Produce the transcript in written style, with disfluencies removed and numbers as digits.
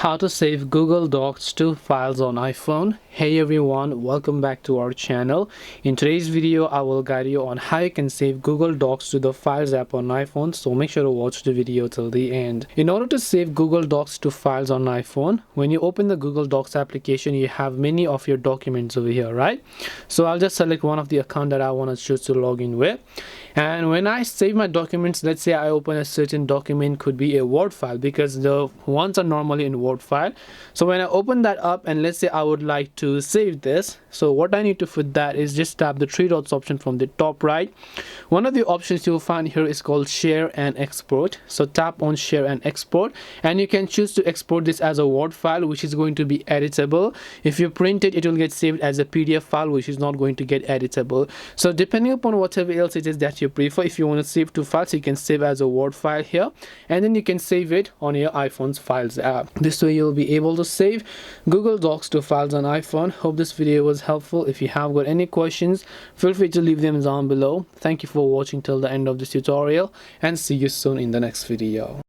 How to save Google Docs to files on iPhone. Hey everyone, welcome back to our channel. In today's video I will guide you on how you can save Google Docs to the Files app on iPhone, so make sure to watch the video till the end. In order to save Google Docs to files on iPhone, when you open the Google Docs application, you have many of your documents over here, right? So I'll just select one of the account that I want to choose to log in with. And when I save my documents, let's say I open a certain document, could be a Word file, because the ones are normally in Word file. So when I open that up and let's say I would like to save this, so what I need to put that is just tap the three dots option from the top right. One of the options you'll find here is called share and export. So tap on share and export, and you can choose to export this as a Word file, which is going to be editable. If you print it, it will get saved as a PDF file, which is not going to get editable. So depending upon whatever else it is that you prefer, if you want to save to files, you can save as a Word file here, and then you can save it on your iPhone's Files app. This way you'll be able to save Google Docs to files on iPhone. Hope this video was helpful. If you have got any questions, feel free to leave them down below. Thank you for watching till the end of this tutorial, and see you soon in the next video.